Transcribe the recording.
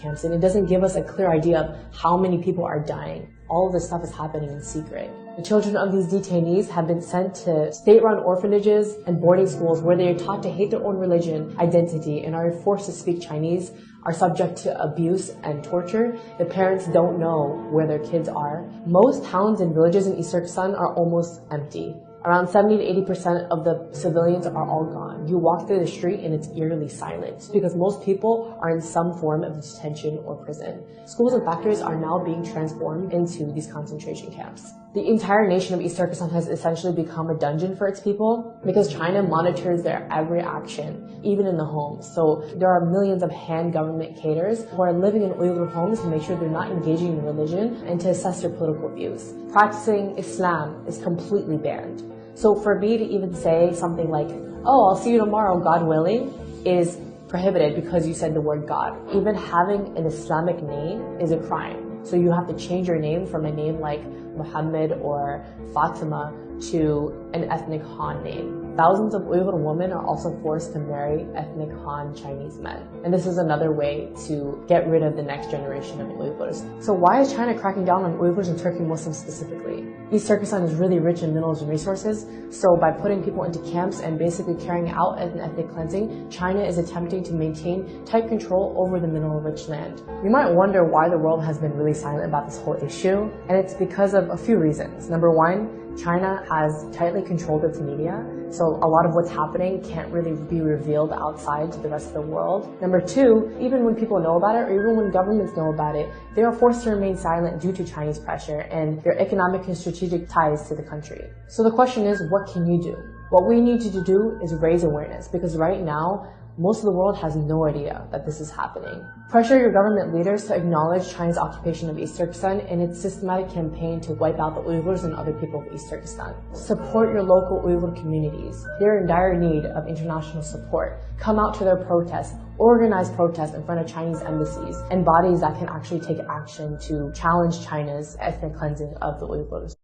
camps, and it doesn't give us a clear idea of how many people are dying. All of this stuff is happening in secret. The children of these detainees have been sent to state-run orphanages and boarding schools where they are taught to hate their own religion, identity, and are forced to speak Chinese, are subject to abuse and torture. The parents don't know where their kids are. Most towns and villages in East Turkestan are almost empty. Around 70 to 80% of the civilians are all gone. You walk through the street and it's eerily silent because most people are in some form of detention or prison. Schools and factories are now being transformed into these concentration camps. The entire nation of East Turkestan has essentially become a dungeon for its people because China monitors their every action, even in the homes. So there are millions of hand government cadres who are living in Uyghur homes to make sure they're not engaging in religion and to assess their political views. Practicing Islam is completely banned. So for me to even say something like, oh, I'll see you tomorrow, God willing, is prohibited because you said the word God. Even having an Islamic name is a crime. So you have to change your name from a name like Muhammad or Fatima to an ethnic Han name. Thousands of Uyghur women are also forced to marry ethnic Han Chinese men. And this is another way to get rid of the next generation of Uyghurs. So why is China cracking down on Uyghurs and Turkey Muslims specifically? East Turkestan is really rich in minerals and resources, so by putting people into camps and basically carrying out an ethnic cleansing, China is attempting to maintain tight control over the mineral-rich land. You might wonder why the world has been really silent about this whole issue, and it's because of a few reasons. Number one, China has tightly controlled its media, so a lot of what's happening can't really be revealed outside to the rest of the world. Number two, even when people know about it, or even when governments know about it, they are forced to remain silent due to Chinese pressure and their economic and strategic ties to the country. So the question is, what can you do? What we need you to do is raise awareness, because right now, most of the world has no idea that this is happening. Pressure your government leaders to acknowledge China's occupation of East Turkestan and its systematic campaign to wipe out the Uyghurs and other people of East Turkestan. Support your local Uyghur communities. They're in dire need of international support. Come out to their protests. Organize protests in front of Chinese embassies and bodies that can actually take action to challenge China's ethnic cleansing of the Uyghurs.